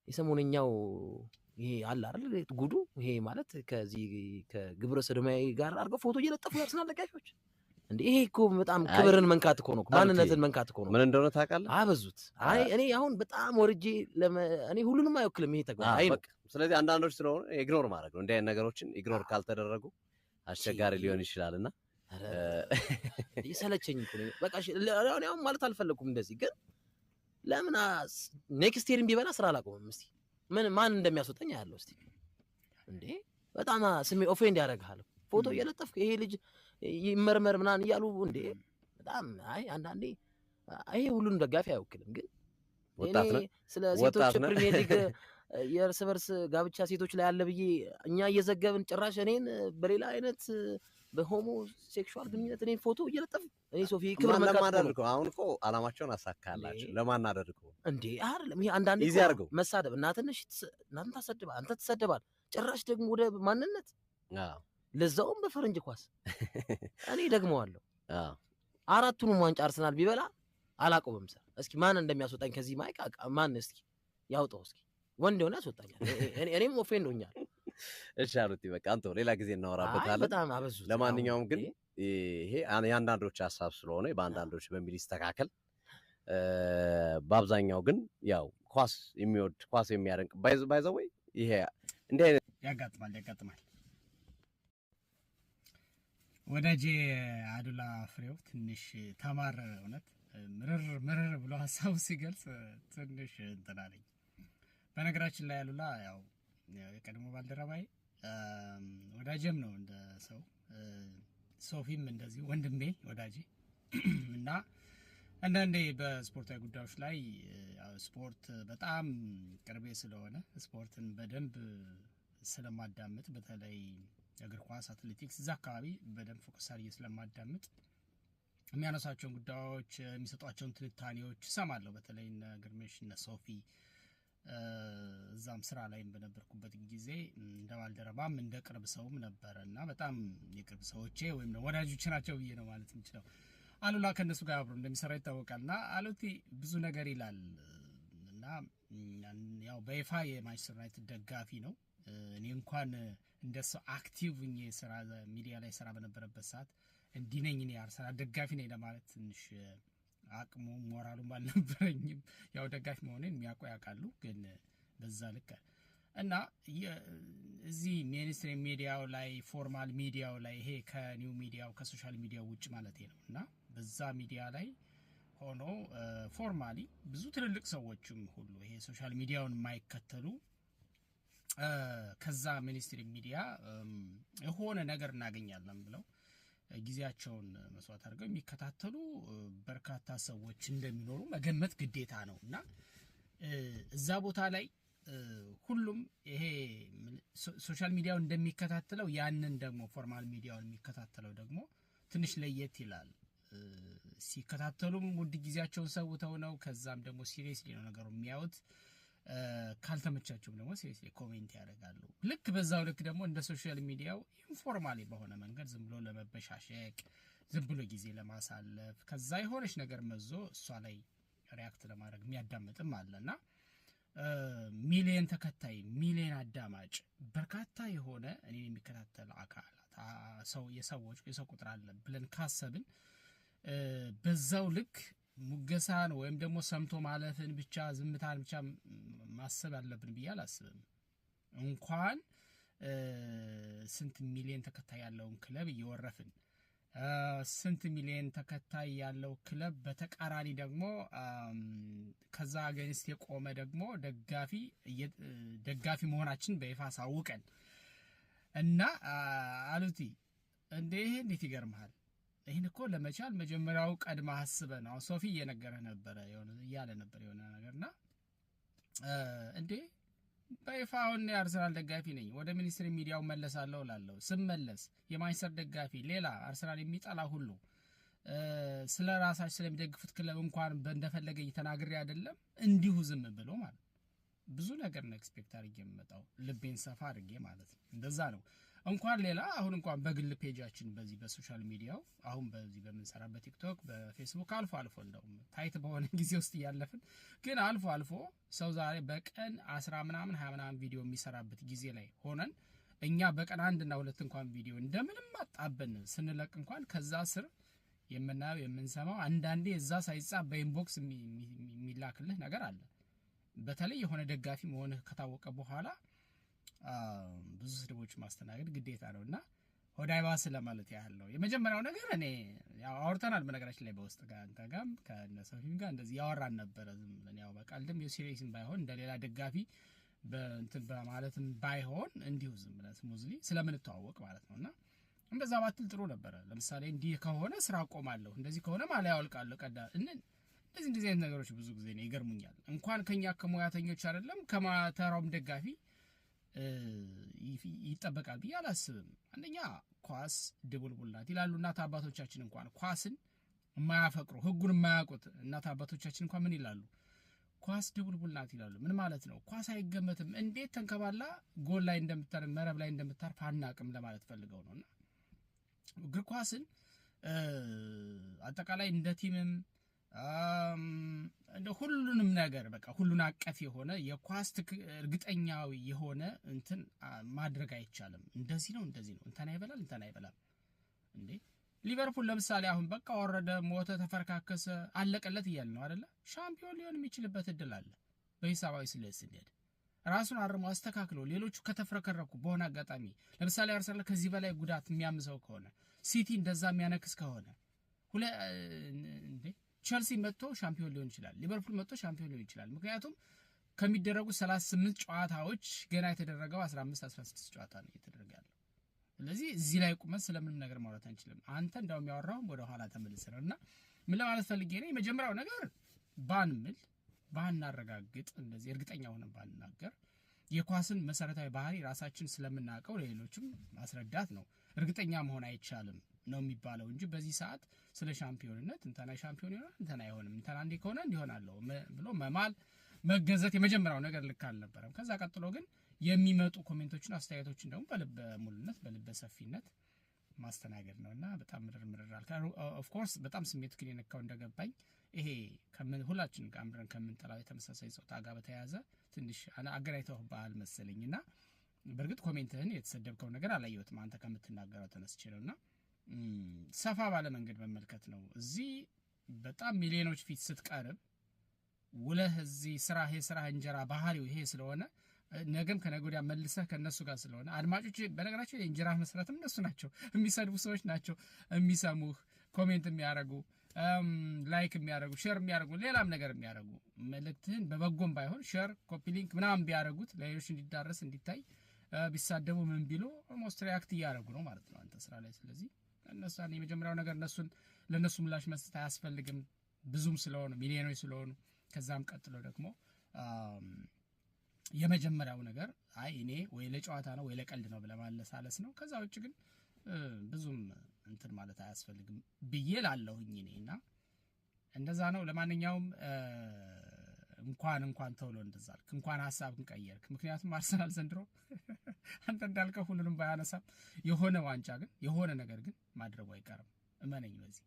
የሰሞነኛው ይሄ አለ አይደል ጉዱ ይሄ ማለት ከዚህ ከግብረ ሰዶማዊ ጋር አድርገው ፎቶ እየለጠፉ ያርሰናል ደጋፊዎች እንዴ ይሄ እኮ በጣም ክብርን መንካት እኮ ነው ማንነትን መንካት እኮ ነው ምን እንደሆነ ታውቃለህ አበዙት እኔ አሁን በጣም ወርጄ እኔ ሁሉንም አይወክልም ይሄ ተግባር አይ በቃ ስለዚህ አንዳንዶች ስለሆነ ኢግኖር ማድረግ ነው እንደ አይነት ነገሮችን ኢግኖር ካልተደረጉ አስቸጋሪ ሊሆን ይችላልና ይሰለቸኝ እኮ ነው በቃ ለኔው ማለት አልፈለኩም እንደዚህ ግን ለምን ኔክስት ይርም ቢበላ ስራ አላቆምም እስቲ ማን እንደሚያስወጣኝ ያለው እስቲ እንዴ በጣም ስሜ ኦፌንድ ያደርጋል ፎቶ እየለጠፍክ ይሄ ልጅ ይመርመር ምናን ይያሉ እንዴ በጣም አይ አንዳንዴ ይሄ ሁሉን ደጋፊ አይወክልም ግን ወጣት ነው ስለ ሴቶች ፕሪሚየር ሊግ የእርስ በርስ ጋብቻ ሴቶች ላይ ያለ ብዬ እኛ እየዘገብን ጭራሽ እኔን በሌላ አይነት በሆሞ ሴክሹዋል ግንኙነት እኔን ፎቶ እየለጠፍ እኔ ሶፊ ክብር ለማናደርገው አሁን እኮ አላማቸውን አሳካላችሁ ለማናደርገው እንዴ አይደለም ይሄ አንዳንዴ መሳደብ እናትነሽ እናንተ ተሰደባ አንተ ተሰደባል ጭራሽ ደግሞ ወደ ማንነት ለዛውም በፈረንጅ ኳስ እኔ ደግመዋለሁ አራቱንም ዋንጫ አርሰናል ቢበላ አላቆምም ሰር እስኪ ማን እንደሚያስወጣኝ ከዚህ ማይክ ማን እስኪ ያውጣው እስኪ ወንድ ሆነ ያስወጣኛል እኔም ኦፌንድ ሆኛል እሺ አሉት በቃ አንተ ሌላ ጊዜ እናወራበታለን በጣም አበዙት ለማንኛውም ግን ይሄ የአንዳንዶች ሐሳብ ስለሆነ በአንዳንዶች በሚል ይስተካከል በአብዛኛው ግን ያው ኳስ የሚወድ ኳስ የሚያደንቅ ባይዘው ይሄ እንደ አይነት ያጋጥማል ወዳጄ አዱላ ፍሬው ትንሽ ተማር እውነት ምርር ብሎ ሐሳቡ ሲገልጽ ትንሽ እንተናለኝ በነገራችን ላይ አሉላ ያው የቀድሞ ባልደረባይ ወዳጄም ነው እንደ ሰው ሶፊም እንደዚህ ወንድሜ ወዳጄ እና አንዳንዴ በስፖርታዊ ጉዳዮች ላይ ስፖርት በጣም ቅርቤ ስለሆነ ስፖርትን በደንብ ስለማዳምጥ በተለይ እግር ኳስ አትሌቲክስ እዛ አካባቢ በደንብ ፎከስ አድርጌ ስለማዳምጥ የሚያነሳቸውን ጉዳዮች የሚሰጧቸውን ትንታኔዎች እሰማለሁ በተለይ እነ ግርሜሽ እነ ሶፊ እዛም ስራ ላይም በነበርኩበት ጊዜ እንደ ባልደረባም እንደ ቅርብ ሰውም ነበርና በጣም የቅርብ ሰዎቼ ወይም ነው ወዳጆች ናቸው ብዬ ነው ማለት የምችለው አሉላ ከነሱ ጋር አብሮ እንደሚሰራ ይታወቃልና አሉቲ ብዙ ነገር ይላል እና ያው በይፋ የማንቸስተር ዩናይትድ ደጋፊ ነው እኔ እንኳን እንደሱ አክቲቭ ነኝ ስራ ሚዲያ ላይ ስራ በነበረበት ሰዓት እንዲነኝ እኔ አርሰናል ደጋፊ ነኝ ለማለት ትንሽ አቅሙ ሞራሉም አልነበረኝም ያው ደጋፊ መሆኔን የሚያውቁ ያውቃሉ ግን በዛ ልክ እና እዚህ ሜንስትሪም ሚዲያው ላይ ፎርማል ሚዲያው ላይ ይሄ ከኒው ሚዲያው ከሶሻል ሚዲያው ውጭ ማለት ነው እና በዛ ሚዲያ ላይ ሆኖ ፎርማሊ ብዙ ትልልቅ ሰዎችም ሁሉ ይሄ ሶሻል ሚዲያውን የማይከተሉ ከዛ ሚኒስትሪ ሚዲያ የሆነ ነገር እናገኛለን ብለው ጊዜያቸውን መስዋዕት አድርገው የሚከታተሉ በርካታ ሰዎች እንደሚኖሩ መገመት ግዴታ ነው እና እዛ ቦታ ላይ ሁሉም ይሄ ሶሻል ሚዲያው እንደሚከታተለው ያንን ደግሞ ፎርማል ሚዲያውን የሚከታተለው ደግሞ ትንሽ ለየት ይላል ሲከታተሉም ውድ ጊዜያቸውን ሰውተው ነው ከዛም ደግሞ ሲሪየስሊ ነው ነገሩ የሚያዩት ካልተመቻቸውም ደግሞ ሲሪየስሊ ኮሜንት ያደርጋሉ ልክ በዛው ልክ ደግሞ እንደ ሶሻል ሚዲያው ኢንፎርማሊ በሆነ መንገድ ዝም ብሎ ለመበሻሸቅ ዝም ብሎ ጊዜ ለማሳለፍ ከዛ የሆነች ነገር መዞ እሷ ላይ ሪአክት ለማድረግ የሚያዳምጥም አለና ሚሊየን ተከታይ ሚሊየን አዳማጭ በርካታ የሆነ እኔ የሚከታተል አካላት የሰው ቁጥር አለ ብለን ካሰብን በዛው ልክ ሙገሳን ወይም ደግሞ ሰምቶ ማለፍን ብቻ ዝምታን ብቻ ማሰብ አለብን ብዬ አላስብም እንኳን ስንት ሚሊየን ተከታይ ያለውን ክለብ እየወረፍን ስንት ሚሊየን ተከታይ ያለው ክለብ በተቃራኒ ደግሞ ከዛ አገንስት የቆመ ደግሞ ደጋፊ መሆናችን በይፋ ሳውቀን እና አሉቲ እንዴት ይገርምሃል ይሄን እኮ ለመቻል መጀመሪያው ቀድማ ሐስበ ነው ሶፊ እየነገረ ነበር ያለ ነበር የሆነ ነገርና እንዴ በይፋውን የአርሰናል ደጋፊ ነኝ ወደ ሚኒስትሪ ሚዲያው መለሳለሁ ላለው ስመለስ የማንቸስተር ደጋፊ ሌላ አርሰናል የሚጣላ ሁሉ ስለራሳቸው ስለሚደግፉት ክለብ እንኳን እንደፈለገ እየተናገረ አይደለም እንዲሁ ዝም ብሎ ማለት ብዙ ነገር ነው ኤክስፔክት አድርጌ የምመጣው ልቤን ሰፋ አድርጌ ማለት እንደዛ ነው እንኳን ሌላ አሁን እንኳን በግል ፔጃችን በዚህ በሶሻል ሚዲያው አሁን በዚህ በመንሰራበት ቲክቶክ በፌስቡክ አልፎ እንደውም ታይት በሆነ ጊዜ ውስጥ ያለፍን ግን አልፎ ሰው ዛሬ በቀን 10 ምናምን 20 ምናምን ቪዲዮ የሚሰራበት ጊዜ ላይ ሆነን እኛ በቀን 1 እና 2 እንኳን ቪዲዮ እንደምንም አጣበን ስንለቅ እንኳን ከዛ ስር የምናየው የምንሰማው አንዳንዴ እዛ ሳይጻፍ በኢንቦክስ የሚላክልህ ነገር አለ። በተለይ የሆነ ደጋፊ መሆንህ ከታወቀ በኋላ ብዙ ስድቦች ማስተናገድ ግዴታ ነውና ሆዳይባ ስለማለት ያህል ነው። የመጀመሪያው ነገር እኔ ያው አውርተናል በነገራችን ላይ በውስጥ ጋር አንተ ጋርም ከነሰፊም ጋር እንደዚህ ያወራን ነበር። ዝም ብለን ያው በቃልም የሲሪየስም ባይሆን እንደሌላ ደጋፊ በእንትን በማለትም ባይሆን እንዲሁ ዝም ብለን ስሙዝሊ ስለምንተዋወቅ ማለት ነውና እንደዛ ባትል ጥሩ ነበር። ለምሳሌ እንዲህ ከሆነ ስራ አቆማለሁ፣ እንደዚህ ከሆነ ማሊያ አወልቃለሁ ቀዳ እንደዚህ አይነት ነገሮች ብዙ ጊዜ ነው ይገርሙኛል። እንኳን ከኛ ከሙያተኞች አይደለም ከማተራውም ደጋፊ ይጠበቃል ብዬ አላስብም። አንደኛ ኳስ ድቡልቡል ናት ይላሉ እናት አባቶቻችን። እንኳን ኳስን የማያፈቅሩ ህጉን የማያውቁት እናት አባቶቻችን እንኳን ምን ይላሉ? ኳስ ድቡልቡል ናት ይላሉ። ምን ማለት ነው? ኳስ አይገመትም፣ እንዴት ተንከባላ ጎል ላይ እንደምታር መረብ ላይ እንደምታርፍ አናቅም ለማለት ፈልገው ነውና እግር ኳስን አጠቃላይ እንደ ቲምም እንደ ሁሉንም ነገር በቃ ሁሉን አቀፍ የሆነ የኳስ እርግጠኛው የሆነ እንትን ማድረግ አይቻልም። እንደዚህ ነው እንተና አይበላም እንዴ። ሊቨርፑል ለምሳሌ አሁን በቃ ወረደ፣ ሞተ፣ ተፈረካከሰ፣ አለቀለት እያለ ነው አይደለ? ሻምፒዮን ሊሆን የሚችልበት እድል አለ በሂሳባዊ ስለዚህ ራሱን አርሞ አስተካክሎ ሌሎቹ ከተፈረከረኩ በሆነ አጋጣሚ ለምሳሌ አርሰናል ከዚህ በላይ ጉዳት የሚያምሰው ከሆነ ሲቲ እንደዛ የሚያነክስ ከሆነ እንዴ ቸልሲ መጥቶ ሻምፒዮን ሊሆን ይችላል፣ ሊቨርፑል መጥቶ ሻምፒዮን ሊሆን ይችላል። ምክንያቱም ከሚደረጉ 38 ጨዋታዎች ገና የተደረገው 15 16 ጨዋታ ነው የተደረገው። ስለዚህ እዚህ ላይ ቁመን ስለምንም ነገር ማውራት አንችልም። አንተ እንደውም ያወራው ወደ ኋላ ተመልሰናልና ምን ለማለት ፈልጌ ነው የመጀመሪያው ነገር ባናረጋግጥ እንደዚህ እርግጠኛ ሆነን ባንናገር የኳስን መሰረታዊ ባህሪ ራሳችን ስለምናውቀው ለሌሎችም ማስረዳት ነው። እርግጠኛ መሆን አይቻልም ነው የሚባለው እንጂ በዚህ ሰዓት ስለ ሻምፒዮንነት እንተና ሻምፒዮን ይሆናል እንተና አይሆንም እንተና እንዴ ከሆነ እንዲሆናለው ብሎ መማል መገዘት የመጀመሪያው ነገር ልክ አልነበረም። ከዛ ቀጥሎ ግን የሚመጡ ኮሜንቶችን አስተያየቶችን ደግሞ በልበ ሙሉነት በልበ ሰፊነት ማስተናገድ ነውና በጣም ምርር አልካሩ ኦፍ ኮርስ በጣም ስሜት ግን የነካው እንደገባኝ ይሄ ሁላችን ጋር አምረን ከምንጠላው የተመሳሳይ ጾታ ጋር በተያያዘ ትንሽ አገናኝተው ባህል መሰለኝና በርግጥ ኮሜንትህን የተሰደብከው ነገር አላየሁትም አንተ ከምትናገረው ተነስቼ ነውና ሰፋ ባለ መንገድ መመልከት ነው። እዚህ በጣም ሚሊዮኖች ፊት ስትቀርብ ወለህ እዚህ ስራ እንጀራ ባህሪው ይሄ ስለሆነ ነገም ከነገ ወዲያ መልሰህ ከነሱ ጋር ስለሆነ አድማጮች በነገራቸው የእንጀራ መስራትም እነሱ ናቸው፣ የሚሰድቡ ሰዎች ናቸው፣ የሚሰሙህ ኮሜንት የሚያደርጉ ላይክ የሚያደርጉ ሼር የሚያደርጉ ሌላም ነገር የሚያደርጉ መልእክትህን በበጎም ባይሆን ሼር ኮፒ ሊንክ ምናምን ቢያደርጉት ለሌሎች እንዲዳረስ እንዲታይ ቢሳደቡ ምን ቢሉ ኦልሞስት ሪአክት እያደረጉ ነው ማለት ነው አንተ ስራ ላይ። ስለዚህ እነሱን የመጀመሪያው ነገር ለነሱ ምላሽ መስጠት አያስፈልግም ብዙም ስለሆኑ ሚሊዮኖች ስለሆኑ። ከዛም ቀጥሎ ደግሞ የመጀመሪያው ነገር አይ እኔ ወይ ለጨዋታ ነው ወይ ለቀልድ ነው ብለማለሳለስ ነው። ከዛ ውጭ ግን ብዙም እንትን ማለት አያስፈልግም ብዬ ላለሁኝ እኔና እንደዛ ነው። ለማንኛውም እንኳን ተውሎ እንደዛልክ እንኳን ሐሳብን ቀየርክ። ምክንያቱም አርሰናል ዘንድሮ አንተ እንዳልከው ሁሉንም ባያነሳም የሆነ ዋንጫ ግን የሆነ ነገር ግን ማድረጉ አይቀርም እመነኝ በዚህ